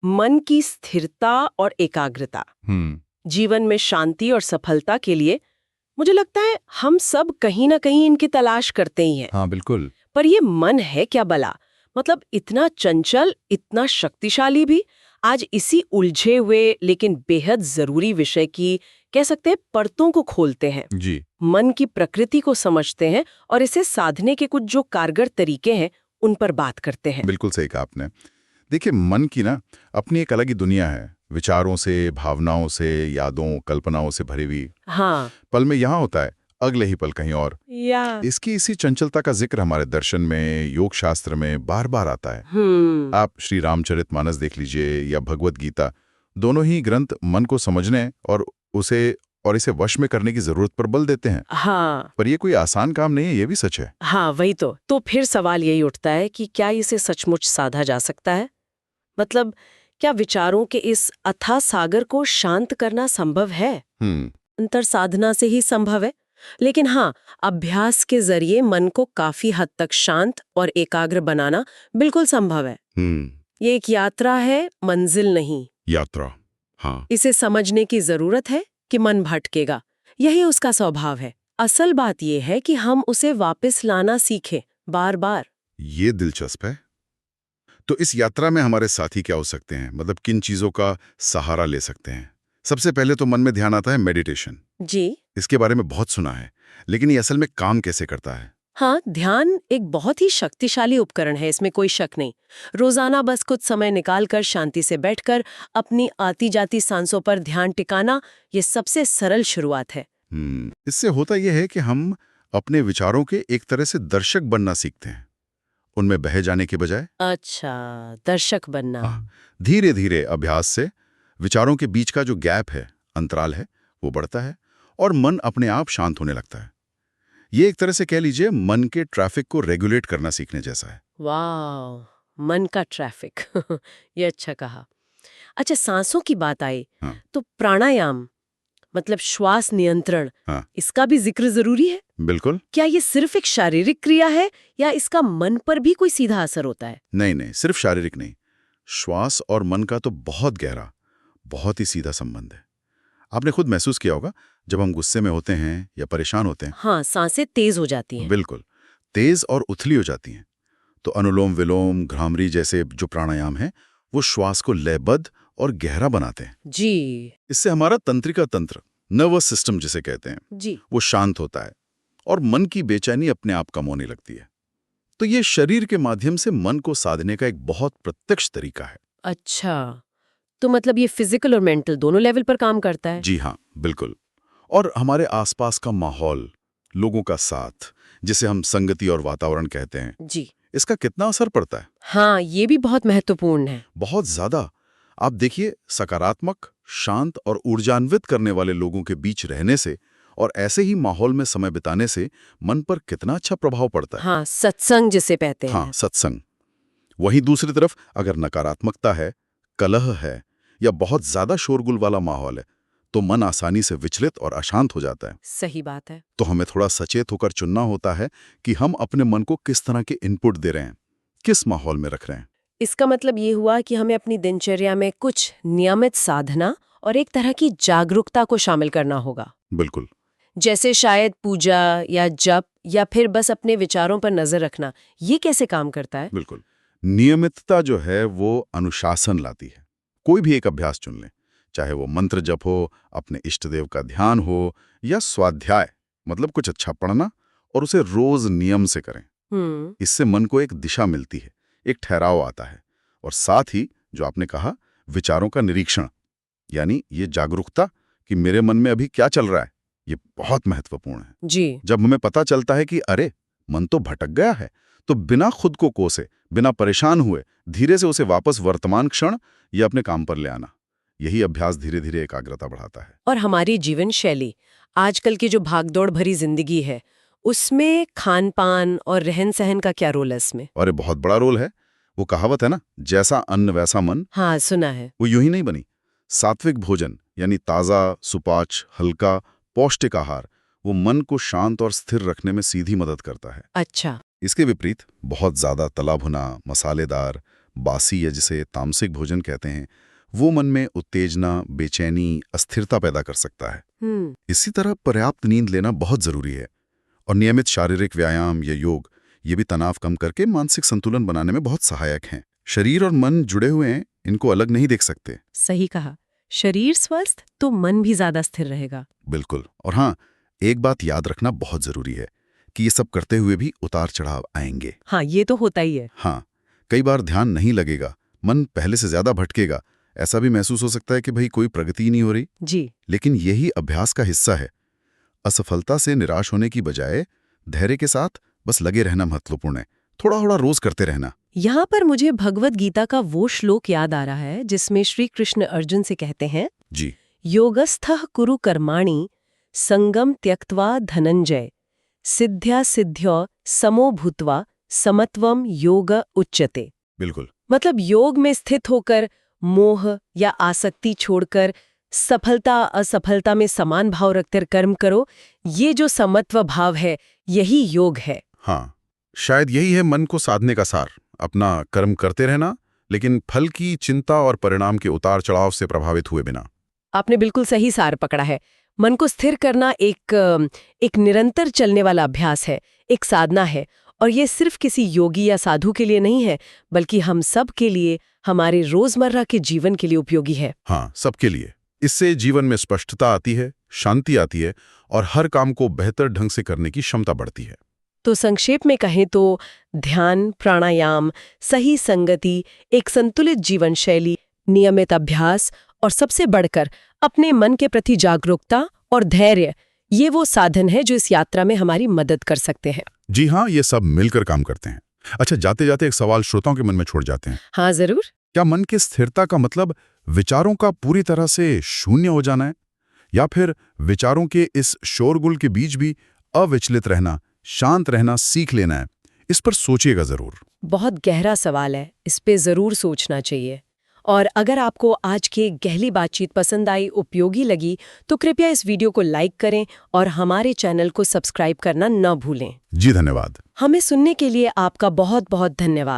मन की स्थिरता और एकाग्रता, जीवन में शांति और सफलता के लिए मुझे लगता है हम सब कहीं ना कहीं इनकी तलाश करते ही हैं। हाँ बिल्कुल। पर ये मन है क्या भला, मतलब इतना चंचल, इतना शक्तिशाली भी, आज इसी उलझे हुए लेकिन बेहद जरूरी विषय की, कह सकते हैं, परतों को खोलते हैं। जी। मन की प्रकृति को समझते हैं और इसे साधने के कुछ जो कारगर तरीके हैं उन पर बात करते हैं। बिल्कुल सही कहा आपने। देखिए, मन की ना अपनी एक अलग ही दुनिया है, विचारों से, भावनाओं से, यादों, कल्पनाओं से भरी हुई। हाँ, पल में यहाँ होता है, अगले ही पल कहीं और। या इसकी इसी चंचलता का जिक्र हमारे दर्शन में, योग शास्त्र में बार बार आता है। आप श्री रामचरितमानस देख लीजिए या भगवत गीता, दोनों ही ग्रंथ मन को समझने और इसे वश में करने की जरूरत पर बल देते हैं। हाँ, पर ये कोई आसान काम नहीं है, ये भी सच है। हाँ, वही तो फिर सवाल यही उठता है कि क्या इसे सचमुच साधा जा सकता है? मतलब क्या विचारों के इस अथाह सागर को शांत करना संभव है? अंतर साधना से ही संभव है, लेकिन हाँ, अभ्यास के जरिए मन को काफी हद तक शांत और एकाग्र बनाना बिल्कुल संभव है। ये एक यात्रा है, मंजिल नहीं। यात्रा, हाँ। इसे समझने की जरूरत है कि मन भटकेगा, यही उसका स्वभाव है। असल बात यह है कि हम उसे वापस लाना सीखें, बार बार। ये दिलचस्प है। तो इस यात्रा में हमारे साथी क्या हो सकते हैं, मतलब किन चीजों का सहारा ले सकते हैं? सबसे पहले तो मन में ध्यान आता है मेडिटेशन। जी इसके बारे में बहुत सुना है, लेकिन ये असल में काम कैसे करता है? हाँ, ध्यान एक बहुत ही शक्तिशाली उपकरण है, इसमें कोई शक नहीं। रोजाना बस कुछ समय निकालकर शांति से बैठकर अपनी आती जाती सांसों पर ध्यान टिकाना, ये सबसे सरल शुरुआत है। इससे होता यह है कि हम अपने विचारों के एक तरह से दर्शक बनना सीखते हैं, उनमें बह जाने के बजाय। अच्छा, दर्शक बनना। हाँ, धीरे धीरे अभ्यास से विचारों के बीच का जो गैप है, अंतराल है, वो बढ़ता है और मन अपने आप शांत होने लगता है। ये एक तरह से कह लीजिए मन के ट्रैफिक को रेगुलेट करना सीखने जैसा है। वाह, मन का ट्रैफिक ये अच्छा कहा। अच्छा, सांसों की बात आई हाँ, तो प्राणायाम, मतलब श्वास नियंत्रण, हाँ, इसका भी जिक्र जरूरी है। बिल्कुल। क्या ये सिर्फ एक शारीरिक क्रिया है या इसका मन पर भी कोई सीधा असर होता है? नहीं नहीं, सिर्फ शारीरिक नहीं, श्वास और मन का तो बहुत गहरा, बहुत ही सीधा संबंध है। आपने खुद महसूस किया होगा, जब हम गुस्से में होते हैं या परेशान होते हैं। हाँ, सांसें तेज हो जाती हैं। बिल्कुल, तेज और उथली हो जाती हैं। तो अनुलोम विलोम, भ्रामरी जैसे जो प्राणायाम है, वो श्वास को लयबद्ध और गहरा बनाते हैं। जी इससे हमारा तंत्रिका तंत्र, नर्वस सिस्टम जिसे कहते हैं, जी वो शांत होता है और मन की बेचैनी अपने आप कम होने लगती है। तो ये शरीर के माध्यम से मन को साधने का एक बहुत प्रत्यक्ष तरीका है। अच्छा, तो मतलब ये फिजिकल और मेंटल दोनों लेवल पर काम करता है। जी हाँ, बिल्कुल। और हमारे आसपास का माहौल, लोगों का साथ, जिसे हम संगति और वातावरण कहते हैं, जी इसका कितना असर पड़ता है? हाँ, ये भी बहुत महत्वपूर्ण है। बहुत ज्यादा। आप देखिए, सकारात्मक, शांत और ऊर्जान्वित करने वाले लोगों के बीच रहने से और ऐसे ही माहौल में समय बिताने से मन पर कितना अच्छा प्रभाव पड़ता है। हाँ, सत्संग जिसे कहते हैं। हाँ, सत्संग। वहीं दूसरी तरफ अगर नकारात्मकता है, कलह है या बहुत ज्यादा शोरगुल वाला माहौल है, तो मन आसानी से विचलित और अशांत हो जाता है। सही बात है। तो हमें थोड़ा सचेत होकर चुनना होता है कि हम अपने मन को किस तरह के इनपुट दे रहे हैं, किस माहौल में रख रहे हैं। इसका मतलब ये हुआ कि हमें अपनी दिनचर्या में कुछ नियमित साधना और एक तरह की जागरूकता को शामिल करना होगा। बिल्कुल। जैसे शायद पूजा या जप या फिर बस अपने विचारों पर नजर रखना। ये कैसे काम करता है? बिल्कुल। नियमितता जो है वो अनुशासन लाती है। कोई भी एक अभ्यास चुन लें, चाहे वो मंत्र जप हो, अपने इष्ट देव का ध्यान हो या स्वाध्याय, मतलब कुछ अच्छा पढ़ना, और उसे रोज नियम से करें। इससे मन को एक दिशा मिलती है, एक ठहराव आता है और साथ ही जो आपने कहा, विचारों का निरीक्षण, यानी ये जागरूकता कि मेरे मन में अभी क्या चल रहा है, ये बहुत महत्वपूर्ण है। जी जब हमें पता चलता है कि अरे मन तो भटक गया है, तो बिना खुद को कोसे, बिना परेशान हुए धीरे से उसे वापस वर्तमान क्षण या अपने काम पर ले आना, यही अभ्यास धीरे धीरे एकाग्रता बढ़ाता है। और हमारी जीवन शैली, आजकल की जो भागदौड़ भरी जिंदगी है, उसमें खान पान और रहन सहन का क्या रोल है इसमें? और ये बहुत बड़ा रोल है। वो कहावत है ना, जैसा अन्न वैसा मन, हाँ, सुना है। वो यूं ही नहीं बनी। सात्विक भोजन यानी ताज़ा, सुपाच्य, हल्का, पौष्टिक आहार, वो मन को शांत और स्थिर रखने में सीधी मदद करता है। अच्छा। इसके विपरीत बहुत ज्यादा तला भुना, मसालेदार, बासी या जिसे तामसिक भोजन कहते हैं, वो मन में उत्तेजना, बेचैनी, अस्थिरता पैदा कर सकता है। इसी तरह पर्याप्त नींद लेना बहुत जरूरी है और नियमित शारीरिक व्यायाम या योग ये भी तनाव कम करके मानसिक संतुलन बनाने में बहुत सहायक हैं। शरीर और मन जुड़े हुए हैं, इनको अलग नहीं देख सकते। सही कहा। शरीर स्वस्थ तो मन भी ज्यादा स्थिर रहेगा। बिल्कुल। और हाँ, एक बात याद रखना बहुत जरूरी है कि ये सब करते हुए भी उतार चढ़ाव आएंगे। हाँ, ये तो होता ही है। हाँ, कई बार ध्यान नहीं लगेगा, मन पहले से ज्यादा भटकेगा, ऐसा भी महसूस हो सकता है कि भाई कोई प्रगति ही नहीं हो रही। जी। लेकिन यही अभ्यास का हिस्सा है। असफलता से निराश होने की बजाय धैर्य के साथ बस लगे रहना महत्वपूर्ण है। थोड़ा थोड़ा रोज करते रहना। यहाँ पर मुझे भगवत गीता का वो श्लोक याद आ रहा है जिसमें श्री कृष्ण अर्जुन से कहते हैं, जी, योगस्थः कुरु कर्माणि संगम त्यक्त्वा धनंजय सिद्ध्या सिद्ध्यो समो भूत्वा समत्वम योग उच्यते। बिल्कुल। मतलब योग में स्थित होकर मोह या आसक्ति छोड़कर सफलता असफलता में समान भाव रखकर कर्म करो। ये जो समत्व भाव है, यही योग है। हाँ, शायद यही है मन को साधने का सार। अपना कर्म करते रहना, लेकिन फल की चिंता और परिणाम के उतार चढ़ाव से प्रभावित हुए बिना। आपने बिल्कुल सही सार पकड़ा है। मन को स्थिर करना एक निरंतर चलने वाला अभ्यास है, एक साधना है। और ये सिर्फ किसी योगी या साधु के लिए नहीं है, बल्कि हम सब के लिए, हमारे रोजमर्रा के जीवन के लिए उपयोगी है। हाँ, सबके लिए। इससे जीवन में स्पष्टता आती है, शांति आती है और हर काम को बेहतर ढंग से करने की क्षमता बढ़ती है। तो संक्षेप में कहें तो ध्यान, प्राणायाम, सही संगति, एक संतुलित जीवन शैली, नियमित अभ्यास और सबसे बढ़कर अपने मन के प्रति जागरूकता और धैर्य, ये वो साधन है जो इस यात्रा में हमारी मदद कर सकते हैं। जी हाँ, ये सब मिलकर काम करते हैं। अच्छा, जाते जाते एक सवाल श्रोताओं के मन में छोड़ जाते हैं। हाँ, जरूर। क्या मन की स्थिरता का मतलब विचारों का पूरी तरह से शून्य हो जाना है, या फिर विचारों के इस शोरगुल के बीच भी अविचलित रहना, शांत रहना सीख लेना है? इस पर सोचिएगा जरूर। बहुत गहरा सवाल है, इस पे जरूर सोचना चाहिए। और अगर आपको आज की गहरी बातचीत पसंद आई, उपयोगी लगी, तो कृपया इस वीडियो को लाइक करें और हमारे चैनल को सब्सक्राइब करना न भूलें। जी धन्यवाद। हमें सुनने के लिए आपका बहुत बहुत धन्यवाद।